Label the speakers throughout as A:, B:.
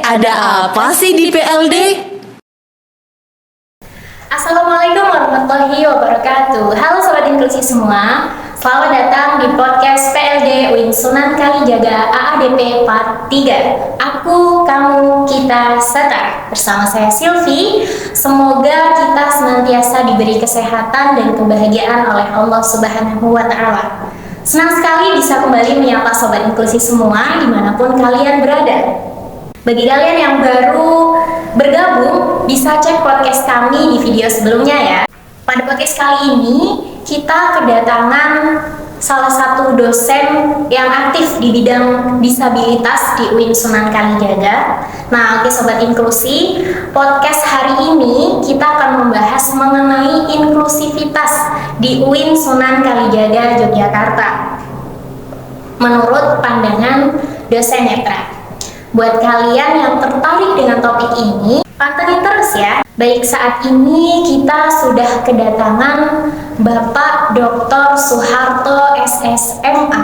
A: Ada apa sih di PLD?
B: Assalamualaikum warahmatullahi wabarakatuh. Halo Sobat Inklusi semua, selamat datang di podcast PLD UIN Sunan Kalijaga AADP Part 3. Aku, kamu, kita, serta. Bersama saya Silvi. Semoga kita senantiasa diberi kesehatan dan kebahagiaan oleh Allah Subhanahu wa Ta'ala. Senang sekali bisa kembali menyapa Sobat Inklusi semua dimanapun kalian berada. Bagi kalian yang baru bergabung, bisa cek podcast kami di video sebelumnya ya. Pada podcast kali ini, kita kedatangan salah satu dosen yang aktif di bidang disabilitas di UIN Sunan Kalijaga. Nah, oke Sobat Inklusi, podcast hari ini kita akan membahas mengenai inklusivitas di UIN Sunan Kalijaga, Yogyakarta. Menurut pandangan dosen netra. Buat kalian yang tertarik dengan topik ini, pantengin terus ya. Baik, saat ini kita sudah kedatangan Bapak Dr. Suharto SSMA.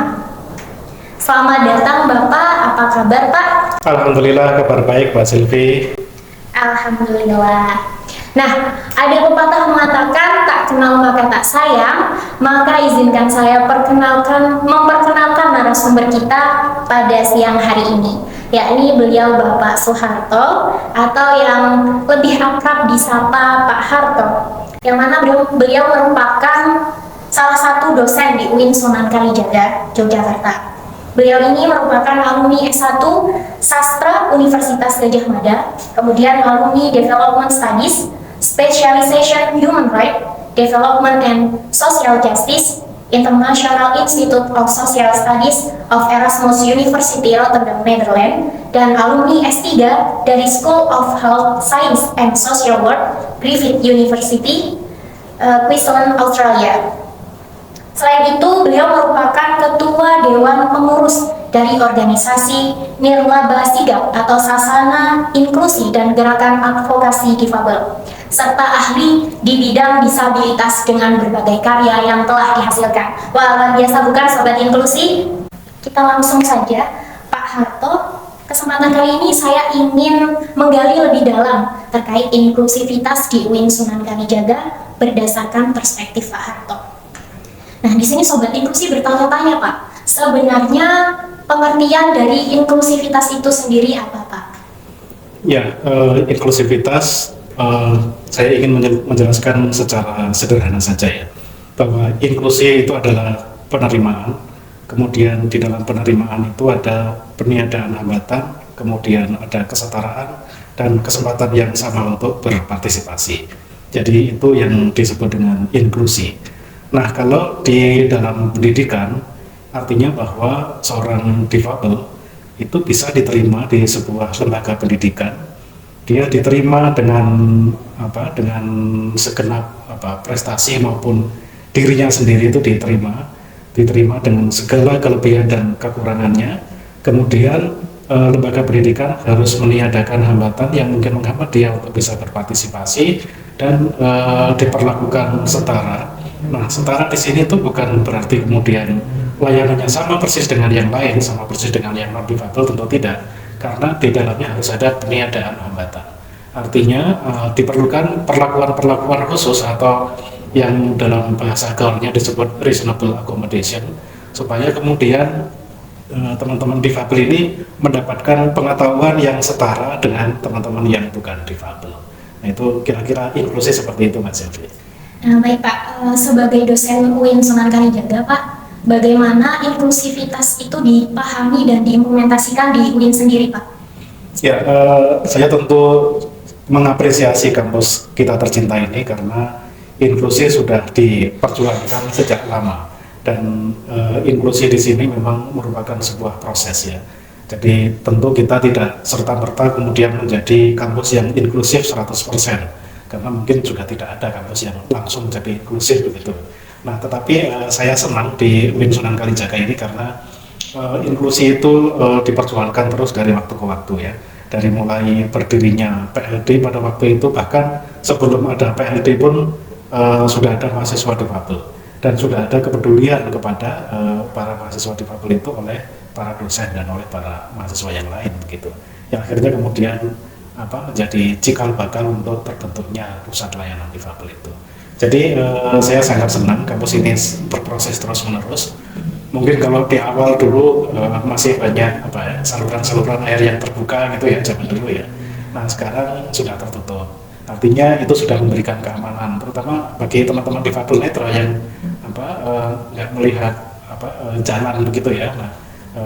B: Selamat datang Bapak, apa kabar Pak?
C: Alhamdulillah, kabar baik Mbak Silvi.
B: Alhamdulillah. Nah, ada pepatah mengatakan tak kenal maka tak sayang, maka izinkan saya memperkenalkan narasumber kita pada siang hari ini, yakni beliau Bapak Suharto atau yang lebih akrab disapa Pak Harto, yang mana beliau merupakan salah satu dosen di UIN Sunan Kalijaga, Yogyakarta. Beliau ini merupakan alumni S1 Sastra Universitas Gadjah Mada, kemudian alumni Development Studies, Specialization Human Rights, Development and Social Justice, International Institute of Social Studies of Erasmus University Rotterdam, Netherlands, dan alumni S3 dari School of Health Science and Social Work, Griffith University, Queensland, Australia. Selain itu, beliau merupakan Ketua Dewan Pengurus dari organisasi Nirlaba Sigap atau Sasana Inklusi dan Gerakan Advokasi Difabel, serta ahli di bidang disabilitas dengan berbagai karya yang telah dihasilkan. Wah, luar biasa bukan Sobat Inklusi? Kita langsung saja, Pak Harto. Kesempatan kali ini saya ingin menggali lebih dalam terkait inklusivitas di UIN Sunan Kalijaga berdasarkan perspektif Pak Harto. Nah, di sini Sobat Inklusi bertanya-tanya Pak, sebenarnya pengertian dari inklusivitas itu sendiri apa Pak?
C: Ya, inklusivitas saya ingin menjelaskan secara sederhana saja ya, bahwa inklusi itu adalah penerimaan, kemudian di dalam penerimaan itu ada peniadaan hambatan, kemudian ada kesetaraan dan kesempatan yang sama untuk berpartisipasi. Jadi itu yang disebut dengan inklusi. Nah, kalau di dalam pendidikan, artinya bahwa seorang difabel itu bisa diterima di sebuah lembaga pendidikan. Dia diterima dengan segenap prestasi maupun dirinya sendiri itu diterima dengan segala kelebihan dan kekurangannya. Kemudian lembaga pendidikan harus meniadakan hambatan yang mungkin menghambat dia untuk bisa berpartisipasi dan diperlakukan setara. Nah, setara di sini itu bukan berarti kemudian layanannya sama persis dengan yang lain, sama persis dengan yang non difabel, tentu tidak, karena di dalamnya harus ada peniadaan hambatan. Artinya diperlukan perlakuan-perlakuan khusus atau yang dalam bahasa gaulnya disebut reasonable accommodation, supaya kemudian teman-teman difabel ini mendapatkan pengetahuan yang setara dengan teman-teman yang bukan difabel. Nah, itu kira-kira inklusi seperti itu Mas Silvi.
B: Baik Pak, sebagai dosen UIN Sunan Kalijaga Pak, bagaimana inklusivitas itu dipahami dan diimplementasikan di UIN sendiri Pak?
C: Ya, saya tentu mengapresiasi kampus kita tercinta ini karena inklusi sudah diperjuangkan sejak lama, dan inklusi di sini memang merupakan sebuah proses ya. Jadi tentu kita tidak serta-merta kemudian menjadi kampus yang inklusif 100%. Karena mungkin juga tidak ada kampus yang langsung menjadi inklusif begitu. Nah, tetapi saya senang di UIN Sunan Kalijaga ini karena inklusi itu diperjuangkan terus dari waktu ke waktu ya. Dari mulai berdirinya PLD pada waktu itu, bahkan sebelum ada PLD pun sudah ada mahasiswa difabel dan sudah ada kepedulian kepada para mahasiswa difabel itu oleh para dosen dan oleh para mahasiswa yang lain begitu. yang akhirnya kemudian menjadi cikal bakal untuk terbentuknya pusat layanan difabel itu. Jadi saya sangat senang kampus ini berproses terus menerus. Mungkin kalau di awal dulu masih banyak saluran-saluran air yang terbuka gitu ya zaman dulu ya. Nah sekarang sudah tertutup. Artinya itu sudah memberikan keamanan, terutama bagi teman-teman difabel netra yang nggak melihat jalan begitu ya. Nah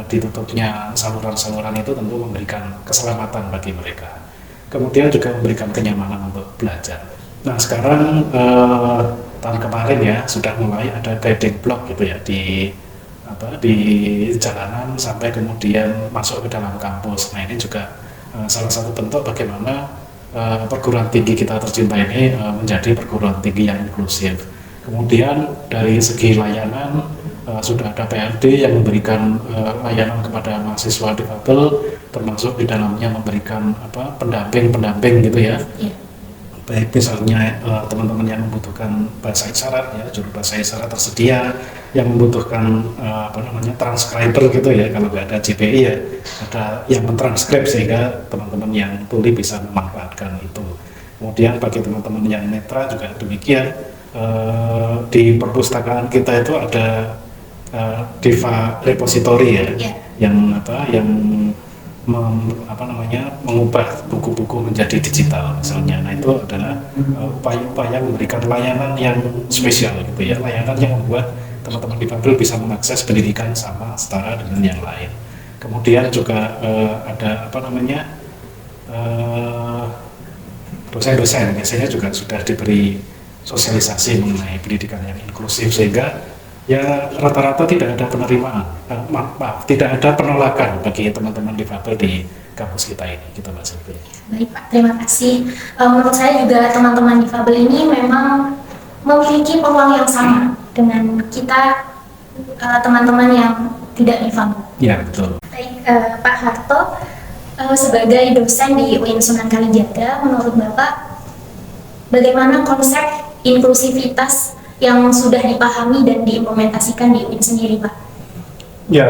C: ditutupnya saluran-saluran itu tentu memberikan keselamatan bagi mereka. Kemudian juga memberikan kenyamanan untuk belajar. Nah sekarang tahun kemarin ya sudah mulai ada guiding block gitu ya di jalanan sampai kemudian masuk ke dalam kampus. Nah ini juga salah satu bentuk bagaimana perguruan tinggi kita tercinta ini menjadi perguruan tinggi yang inklusif. Kemudian dari segi layanan sudah ada PLD yang memberikan layanan kepada mahasiswa difabel, termasuk di dalamnya memberikan pendamping gitu ya. Yeah. Baik misalnya teman-teman yang membutuhkan bahasa isyarat ya, juru bahasa isyarat tersedia, yang membutuhkan transcriber gitu ya, kalau nggak ada JPI ya ada yang mentranskrip sehingga teman-teman yang tuli bisa memanfaatkan itu. Kemudian bagi teman-teman yang netra juga demikian, di perpustakaan kita itu ada Diva Repository ya, yeah. yang mengubah buku-buku menjadi digital misalnya. Nah itu adalah upaya-upaya memberikan layanan yang spesial gitu ya, layanan yang membuat teman-teman difabel bisa mengakses pendidikan sama setara dengan yang lain. Kemudian juga ada dosen-dosen biasanya juga sudah diberi sosialisasi mengenai pendidikan yang inklusif, sehingga ya rata-rata tidak ada penerimaan, tidak ada penolakan bagi teman-teman difabel di kampus kita ini, gitu Mbak Sylvia.
B: Baik Pak, terima kasih. Menurut saya juga teman-teman difabel ini memang memiliki peluang yang sama dengan kita teman-teman yang tidak difabel.
C: Ya betul.
B: Baik Pak Harto, sebagai dosen di UIN Sunan Kalijaga, menurut Bapak bagaimana konsep inklusivitas yang sudah dipahami dan diimplementasikan di UIN sendiri, Pak?
C: Ya,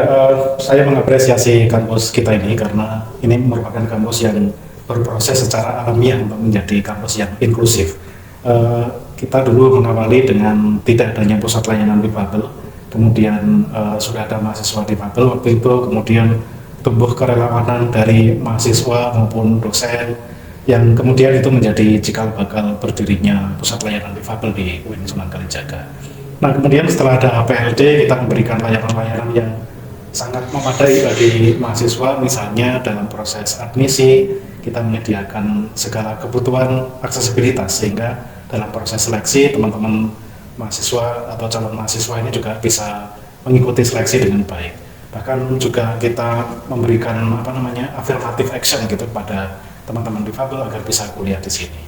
C: saya mengapresiasi kampus kita ini karena ini merupakan kampus yang berproses secara alamiah untuk menjadi kampus yang inklusif. Kita dulu mengawali dengan tidak adanya pusat layanan difabel, kemudian sudah ada mahasiswa difabel waktu itu, kemudian tumbuh kerelawanan dari mahasiswa maupun dosen, yang kemudian itu menjadi cikal bakal berdirinya pusat layanan difabel di UIN Sunan Kalijaga. Nah kemudian setelah ada PLD, kita memberikan layanan-layanan yang sangat memadai bagi mahasiswa, misalnya dalam proses admisi kita menyediakan segala kebutuhan aksesibilitas, sehingga dalam proses seleksi teman-teman mahasiswa atau calon mahasiswa ini juga bisa mengikuti seleksi dengan baik. Bahkan juga kita memberikan affirmative action gitu kepada teman-teman difabel agar bisa kuliah di sini.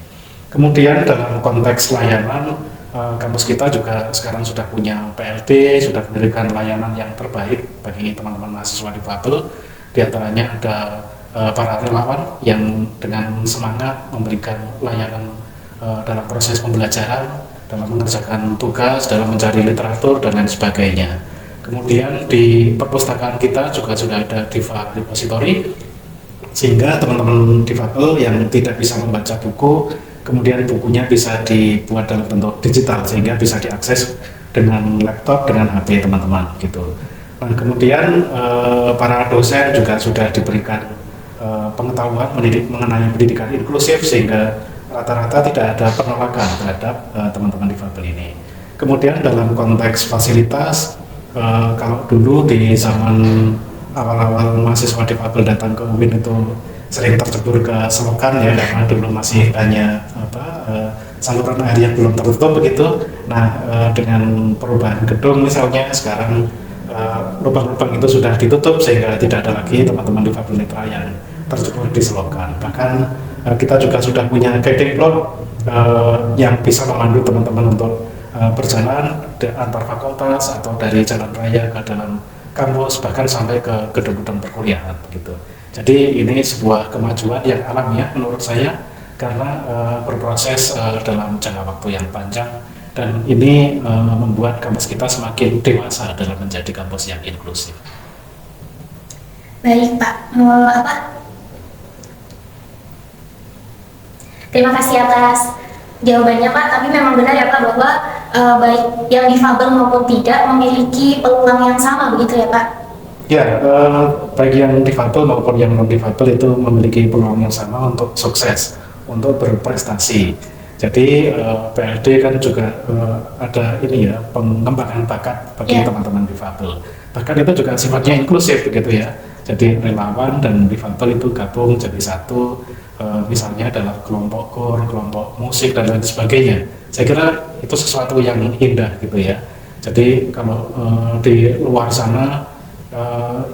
C: Kemudian dalam konteks layanan, kampus kita juga sekarang sudah punya PLD, sudah memberikan layanan yang terbaik bagi teman-teman mahasiswa difabel. Di antaranya ada para relawan yang dengan semangat memberikan layanan dalam proses pembelajaran, dalam mengerjakan tugas, dalam mencari literatur dan lain sebagainya. Kemudian di perpustakaan kita juga sudah ada Diva Repository, sehingga teman-teman difabel yang tidak bisa membaca buku, kemudian bukunya bisa dibuat dalam bentuk digital sehingga bisa diakses dengan laptop, dengan HP teman-teman gitu. Nah, kemudian para dosen juga sudah diberikan pengetahuan mengenai pendidikan inklusif, sehingga rata-rata tidak ada penolakan terhadap teman-teman difabel ini. Kemudian dalam konteks fasilitas, kalau dulu di zaman awal-awal mahasiswa difabel datang ke UIN itu sering tercebur ke selokan ya, karena dulu masih hanya saluran air yang belum tertutup begitu. Nah dengan perubahan gedung misalnya, sekarang lubang-lubang itu sudah ditutup sehingga tidak ada lagi teman-teman difabel netra yang tercebur di selokan. Bahkan kita juga sudah punya guiding block yang bisa memandu teman-teman untuk berjalan antar fakultas atau dari jalan raya ke dalam kampus, bahkan sampai ke gedung-gedung perkuliahan begitu. Jadi ini sebuah kemajuan yang alamiah menurut saya, karena berproses dalam jangka waktu yang panjang, dan ini membuat kampus kita semakin dewasa dalam menjadi kampus yang inklusif.
B: Baik Pak, Terima kasih atas jawabannya Pak, tapi memang benar ya Pak bahwa baik yang difabel maupun tidak memiliki peluang yang sama begitu ya Pak?
C: Ya, baik yang difabel maupun yang non difabel itu memiliki peluang yang sama untuk sukses, untuk berprestasi. Jadi PLD kan juga ada ini ya, pengembangan bakat bagi teman-teman difabel. Bahkan itu juga sifatnya inklusif begitu ya. Jadi relawan dan difabel itu gabung jadi satu, misalnya dalam kelompok kor, kelompok musik dan lain sebagainya. Saya kira itu sesuatu yang indah gitu ya. Jadi kalau di luar sana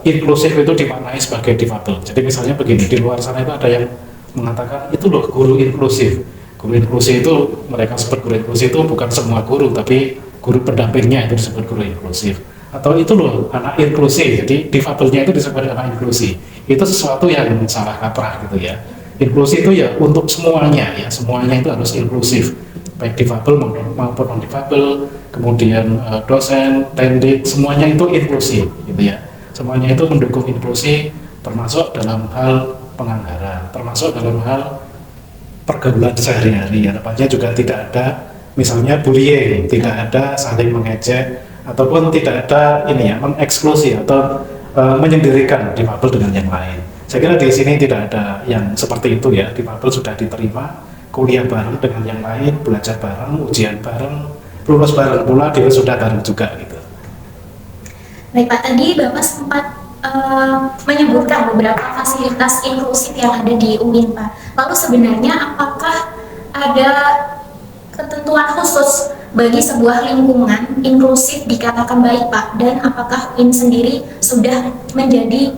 C: inklusif itu dimaknai sebagai difabel. Jadi misalnya begini, di luar sana itu ada yang mengatakan itu loh guru inklusif. Guru inklusif itu, mereka sebut guru inklusif itu bukan semua guru, tapi guru pendampingnya itu disebut guru inklusif. Atau itu loh anak inklusif, jadi difabelnya itu disebut anak inklusif. Itu sesuatu yang salah kaprah gitu ya. Inklusi itu ya untuk semuanya ya, semuanya itu harus inklusif, baik difabel maupun non difabel, kemudian dosen, tendik, semuanya itu inklusif gitu ya. Semuanya itu mendukung inklusi, termasuk dalam hal penganggaran, termasuk dalam hal pergaulan sehari-hari. Harapannya juga tidak ada misalnya bullying, tidak ada saling mengejek, ataupun tidak ada ini ya, mengeksklusi atau menyendirikan difabel dengan yang lain. Saya kira di sini tidak ada yang seperti itu ya. Difabel sudah diterima, kuliah bareng dengan yang lain, belajar bareng, ujian bareng, lulus bareng pula, dia sudah bareng juga gitu.
B: Baik Pak, tadi Bapak sempat menyebutkan beberapa fasilitas inklusif yang ada di UIN Pak. Lalu sebenarnya apakah ada ketentuan khusus bagi sebuah lingkungan inklusif dikatakan baik Pak? Dan apakah UIN sendiri sudah menjadi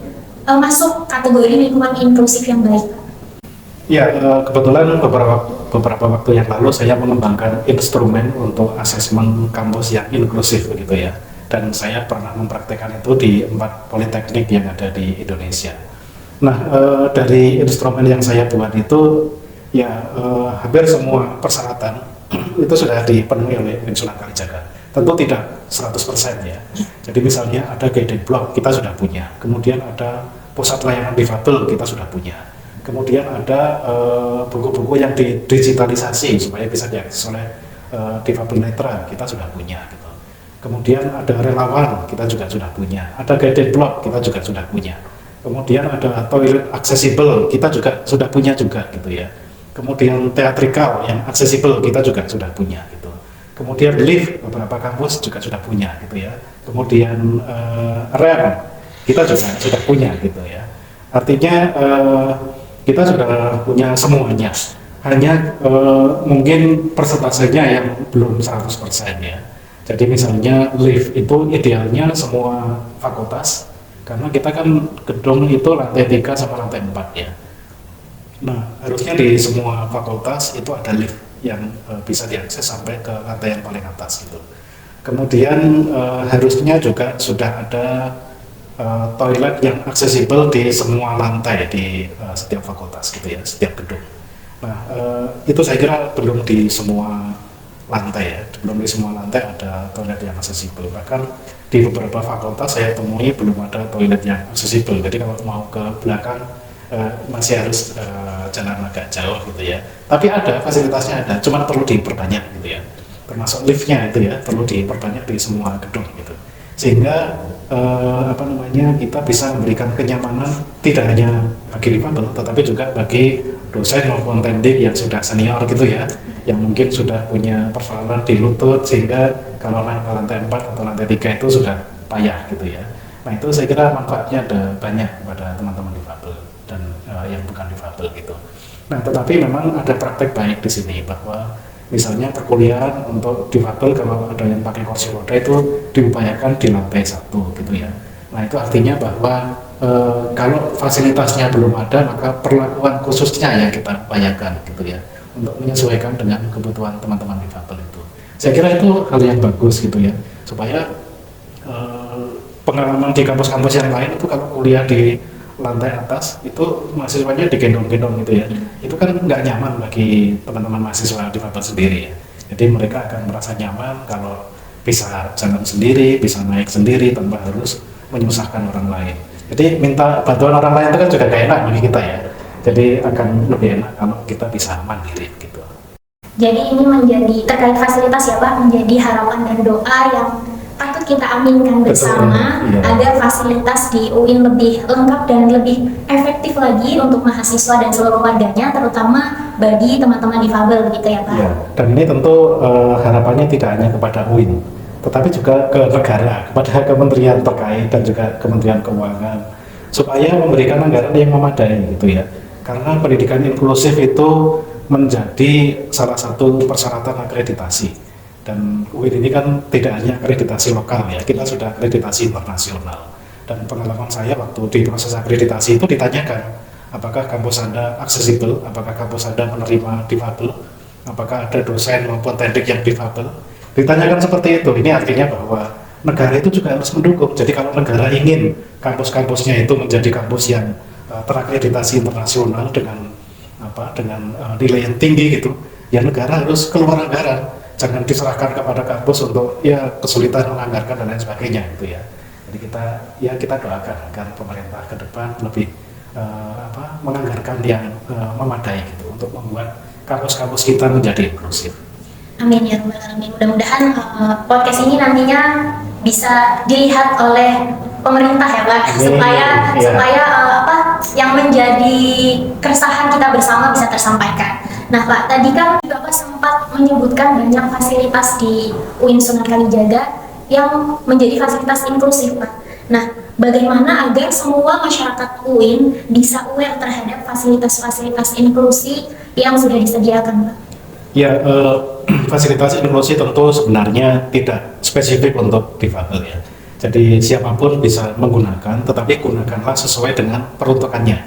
B: masuk kategori lingkungan inklusif yang baik Pak?
C: Ya, kebetulan beberapa waktu yang lalu saya mengembangkan instrumen untuk asesmen kampus yang inklusif begitu ya. Dan saya pernah mempraktekkan itu di 4 politeknik yang ada di Indonesia. Nah, dari instrumen yang saya buat itu ya hampir semua persyaratan itu sudah dipenuhi oleh Sunan Kalijaga. Tentu tidak 100% ya. Jadi misalnya ada guided block, kita sudah punya. Kemudian ada pusat layanan difabel, kita sudah punya. Kemudian ada buku-buku yang didigitalisasi supaya bisa diakses oleh difabel netra, kita sudah punya gitu. Kemudian ada relawan, kita juga sudah punya. Ada guided block, kita juga sudah punya. Kemudian ada toilet accessible, kita juga sudah punya juga gitu ya. Kemudian teatrikal yang accessible, kita juga sudah punya gitu. Kemudian lift, beberapa kampus juga sudah punya gitu ya. Kemudian rem, kita juga sudah punya gitu ya. Artinya kita sudah punya semuanya. Hanya mungkin persentasenya yang belum 100% ya. Jadi misalnya lift itu idealnya semua fakultas, karena kita kan gedung itu lantai 3 sama lantai 4 ya. Nah, harusnya di semua fakultas itu ada lift yang bisa diakses sampai ke lantai yang paling atas gitu. Kemudian harusnya juga sudah ada toilet yang aksesibel di semua lantai di setiap fakultas gitu ya, setiap gedung. Nah, itu saya kira belum di semua lantai ya, belum di semua lantai ada toilet yang aksesibel. Bahkan di beberapa fakultas saya temui belum ada toilet yang aksesibel. Jadi kalau mau ke belakang masih harus jalan agak jauh gitu ya. Tapi ada fasilitasnya ada, cuma perlu diperbanyak gitu ya. Termasuk liftnya itu ya perlu diperbanyak di semua gedung gitu. Sehingga kita bisa memberikan kenyamanan tidak hanya bagi difabel, tetapi juga bagi dosen maupun tendik yang sudah senior gitu ya, yang mungkin sudah punya persoalan di lutut sehingga kalau naik ke lantai 4 atau lantai 3 itu sudah payah gitu ya. Nah itu saya kira manfaatnya ada banyak pada teman-teman difabel dan yang bukan difabel gitu. Nah tetapi memang ada praktek baik di sini bahwa misalnya perkuliahan untuk difabel kalau ada yang pakai kursi roda itu diupayakan di lantai 1 gitu ya. Nah itu artinya bahwa kalau fasilitasnya belum ada maka perlakuan khususnya yang kita upayakan gitu ya untuk menyesuaikan dengan kebutuhan teman-teman difabel itu. Saya kira itu hal yang bagus gitu ya supaya pengalaman di kampus-kampus yang lain itu kalau kuliah di lantai atas itu mahasiswanya digendong-gendong gitu ya, itu kan nggak nyaman bagi teman-teman mahasiswa difabel sendiri ya. Jadi mereka akan merasa nyaman kalau bisa jalan sendiri, bisa naik sendiri tanpa harus menyusahkan orang lain. Jadi minta bantuan orang lain itu kan juga gak enak bagi kita ya. Jadi akan lebih enak kalau kita bisa mandiri gitu.
B: Jadi ini menjadi terkait fasilitas ya Pak, menjadi harapan dan doa yang patut kita aminkan bersama.
C: Betul, iya.
B: Agar fasilitas di UIN lebih lengkap dan lebih efektif lagi untuk mahasiswa dan seluruh warganya, terutama bagi teman-teman difabel gitu ya Pak.
C: Ya, dan ini tentu harapannya tidak hanya kepada UIN, tetapi juga ke negara, kepada kementerian terkait dan juga Kementerian Keuangan, supaya memberikan anggaran yang memadai gitu ya. Karena pendidikan inklusif itu menjadi salah satu persyaratan akreditasi. Dan UIN ini kan tidak hanya akreditasi lokal ya, kita sudah akreditasi internasional. Dan pengalaman saya waktu di proses akreditasi itu ditanyakan, apakah kampus Anda aksesibel, apakah kampus Anda menerima difabel, apakah ada dosen maupun teknik yang difabel. Ditanyakan seperti itu, ini artinya bahwa negara itu juga harus mendukung. Jadi kalau negara ingin kampus-kampusnya itu menjadi kampus yang terakreditasi internasional dengan nilai yang tinggi gitu, ya negara harus keluar anggaran. Jangan diserahkan kepada kampus untuk ya kesulitan menganggarkan dan lain sebagainya gitu ya. Jadi kita doakan agar pemerintah ke depan lebih menganggarkan yang memadai gitu untuk membuat kampus-kampus kita menjadi inklusif.
B: Amin ya rabbal alamin. Mudah-mudahan podcast ini nantinya bisa dilihat oleh pemerintah ya Pak,
C: Amin.
B: supaya yang menjadi keresahan kita bersama bisa tersampaikan. Nah Pak, tadi kan Bapak sempat menyebutkan banyak fasilitas di UIN Sunan Kalijaga yang menjadi fasilitas inklusif Pak. Nah, bagaimana agar semua masyarakat UIN bisa aware terhadap fasilitas-fasilitas inklusi yang sudah disediakan Pak?
C: Ya, fasilitas inklusi tentu sebenarnya tidak spesifik untuk difabel ya. Jadi siapapun bisa menggunakan, tetapi gunakanlah sesuai dengan peruntukannya.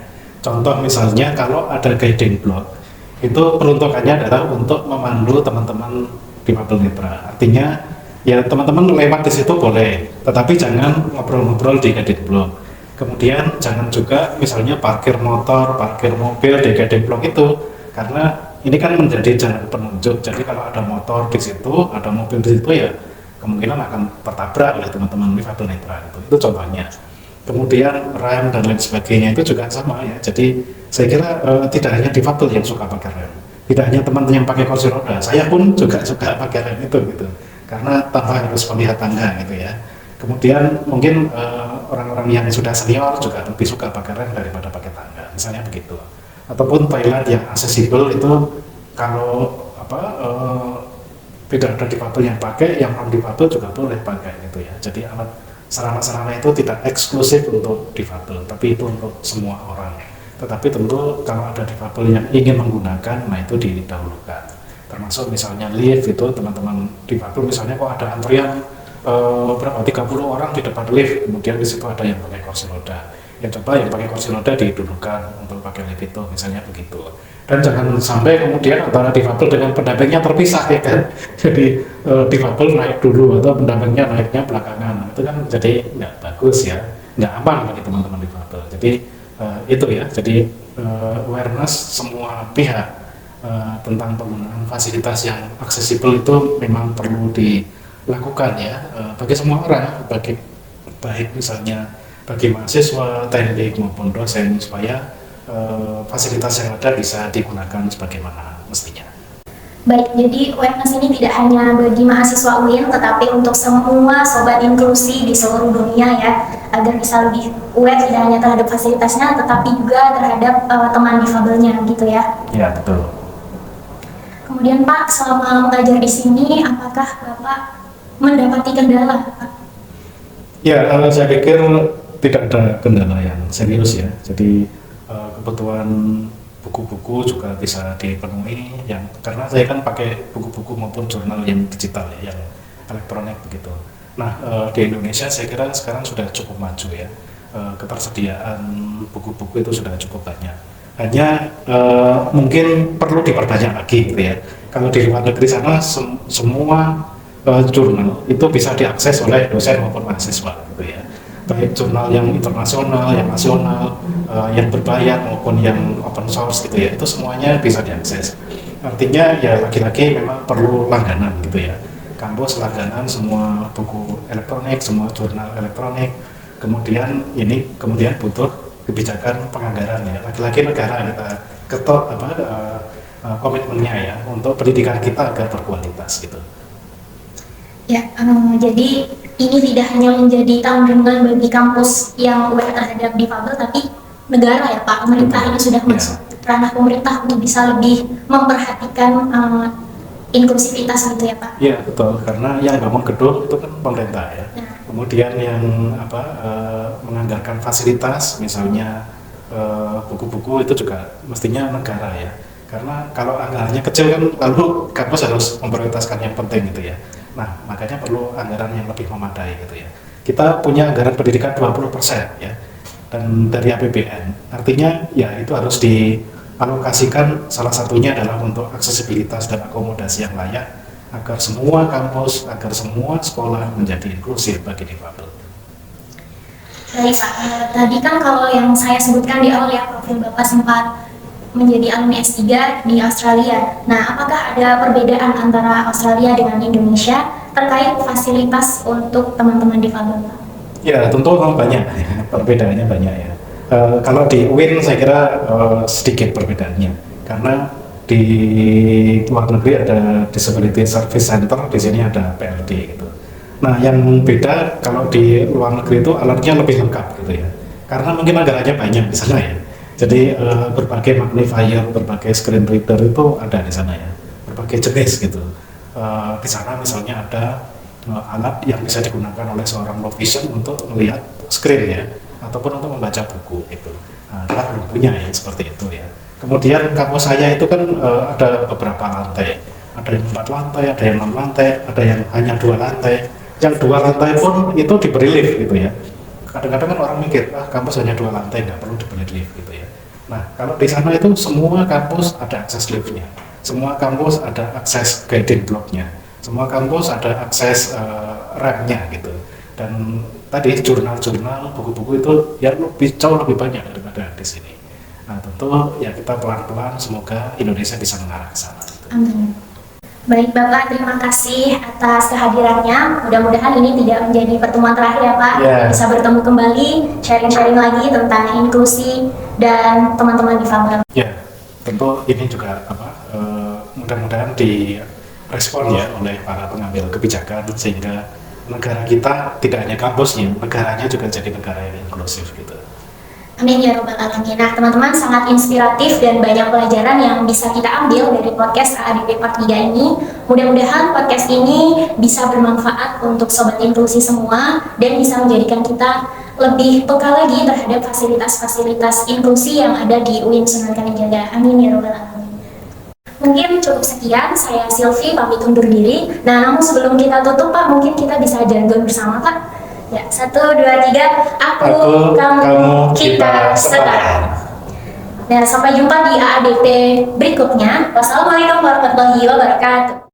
C: Contoh misalnya kalau ada guiding block, itu peruntukannya adalah untuk memandu teman-teman difabel netra. Artinya ya teman-teman lewat di situ boleh, tetapi jangan ngobrol-ngobrol di guiding block. Kemudian jangan juga misalnya parkir motor, parkir mobil di guiding block itu, karena ini kan menjadi jalan penunjuk. Jadi kalau ada motor di situ, ada mobil di situ ya kemungkinan akan tertabrak oleh teman-teman difabel netra. Itu contohnya. Kemudian rem dan lain sebagainya itu juga sama ya. Jadi saya kira tidak hanya difabel yang suka pakai rem, tidak hanya teman-teman yang pakai kursi roda, saya pun juga suka pakai rem itu gitu. Karena tanpa harus melihat tangga gitu ya. Kemudian mungkin orang-orang yang sudah senior juga lebih suka pakai rem daripada pakai tangga, misalnya begitu. Ataupun toilet yang aksesibel itu kalau tidak ada difabel yang pakai, yang non difabel juga boleh pakai gitu ya. Jadi alat sarana-sarana itu tidak eksklusif untuk difabel, tapi itu untuk semua orang. Tetapi tentu kalau ada difabel yang ingin menggunakan, nah itu didahulukan. Termasuk misalnya lift itu teman-teman difabel, misalnya kok ada antrian 30 orang di depan lift, kemudian di situ ada yang pakai kursi roda. Ya coba yang pakai kursi roda didulukan untuk pakai lift itu, misalnya begitu. Dan jangan sampai kemudian antara difabel dengan pendampingnya terpisah ya kan. Jadi difabel naik dulu atau pendampingnya naiknya belakangan. Itu kan jadi nggak bagus ya, nggak aman bagi teman-teman difabel. Jadi itu ya, jadi awareness semua pihak tentang penggunaan fasilitas yang aksesibel itu memang perlu dilakukan ya, bagi semua orang, baik misalnya bagi mahasiswa, teknik maupun dosen, supaya fasilitas yang ada bisa digunakan sebagaimana mestinya.
B: Baik, jadi awareness ini tidak hanya bagi mahasiswa UIN, tetapi untuk semua sobat inklusi di seluruh dunia ya, agar bisa lebih aware tidak hanya terhadap fasilitasnya, tetapi juga terhadap teman difabelnya gitu ya.
C: Ya, betul.
B: Kemudian Pak, selama mengajar di sini, apakah Bapak mendapati kendala Pak?
C: Ya, saya pikir tidak ada kendala yang serius ya. Jadi kebutuhan buku-buku juga bisa dipenuhi, karena saya kan pakai buku-buku maupun jurnal yang digital ya, yang elektronik begitu. Nah, di Indonesia saya kira sekarang sudah cukup maju ya, ketersediaan buku-buku itu sudah cukup banyak. Hanya mungkin perlu diperbanyak lagi gitu ya. Kalau di luar negeri sana semua jurnal itu bisa diakses oleh dosen maupun mahasiswa gitu ya. Baik jurnal yang internasional, yang nasional, yang berbayar maupun yang open source gitu ya, itu semuanya bisa diakses. Artinya ya lagi-lagi memang perlu langganan gitu ya. Kampus langganan semua buku elektronik, semua jurnal elektronik. Kemudian butuh kebijakan penganggaran ya. Lagi-lagi negara kita ketok komitmennya ya untuk pendidikan kita agar berkualitas gitu.
B: Ya, jadi ini tidak hanya menjadi tanggung jawab bagi kampus yang aware terhadap difabel, tapi negara ya Pak, pemerintah ini sudah masuk ranah pemerintah untuk bisa lebih memperhatikan inklusivitas gitu ya Pak.
C: Iya betul, karena yang bangun gedung itu kan pemerintah ya. Kemudian yang menganggarkan fasilitas, misalnya buku-buku itu juga mestinya negara ya. Karena kalau anggarannya kecil kan lalu kampus harus memprioritaskan yang penting gitu ya. Nah makanya perlu anggaran yang lebih memadai gitu ya. Kita punya anggaran pendidikan 20% ya, dan dari APBN. Artinya ya itu harus dialokasikan, salah satunya adalah untuk aksesibilitas dan akomodasi yang layak agar semua kampus, agar semua sekolah menjadi inklusif bagi difabel.
B: Baik Pak, tadi kan kalau yang saya sebutkan di awal ya, profil Bapak sempat menjadi alumni S3 di Australia. Nah, apakah ada perbedaan antara Australia dengan Indonesia terkait fasilitas untuk teman-teman difabel Pak?
C: Ya, tentu banyak, perbedaannya banyak ya. Kalau di UIN saya kira sedikit perbedaannya, karena di luar negeri ada Disability Service Center, di sini ada PLD gitu. Nah, yang beda kalau di luar negeri itu alatnya lebih lengkap gitu ya, karena mungkin anggarannya banyak di sana ya. Jadi berbagai magnifier, berbagai screen reader itu ada di sana ya, berbagai jenis gitu. Di sana misalnya ada alat yang bisa digunakan oleh seorang low vision untuk melihat screen ya, ataupun untuk membaca buku itu. Nah, kita belum punya ya seperti itu ya. Kemudian kampus saya itu kan ada beberapa lantai, ada yang 4 lantai, ada yang 6 lantai, ada yang hanya 2 lantai. Yang 2 lantai pun itu diberi lift gitu ya. Kadang-kadang kan orang mikir, kampus hanya 2 lantai, nggak perlu diberi lift gitu ya. Nah, kalau di sana itu semua kampus ada akses liftnya, semua kampus ada akses guiding blocknya, semua kampus ada akses rampnya gitu. Dan tadi jurnal-jurnal, buku-buku itu ya jauh lebih banyak daripada di sini. Nah, tentu ya kita pelan-pelan semoga Indonesia bisa mengarah ke sana.
B: Amin. Baik Bapak, terima kasih atas kehadirannya. Mudah-mudahan ini tidak menjadi pertemuan terakhir ya Pak. Bisa bertemu kembali, sharing-sharing lagi tentang inklusi dan teman-teman difabel.
C: Ya, tentu ini juga mudah-mudahan direspon ya oleh para pengambil kebijakan sehingga negara kita tidak hanya kampusnya, negaranya juga jadi negara yang inklusif gitu.
B: Amin ya robbal alamin. Nah teman-teman, sangat inspiratif dan banyak pelajaran yang bisa kita ambil dari podcast AADP Part 3 ini. Mudah-mudahan podcast ini bisa bermanfaat untuk sobat inklusi semua dan bisa menjadikan kita lebih peka lagi terhadap fasilitas-fasilitas inklusi yang ada di UIN Sunan Kalijaga. Amin ya robbal alamin. Mungkin cukup sekian, saya Silvi pamit undur diri. Nah namun sebelum kita tutup Pak, mungkin kita bisa jargon bersama Pak. Ya, 1, 2, 3, aku, kamu, kita setara. Nah, sampai jumpa di AADP berikutnya. Wassalamualaikum warahmatullahi wabarakatuh.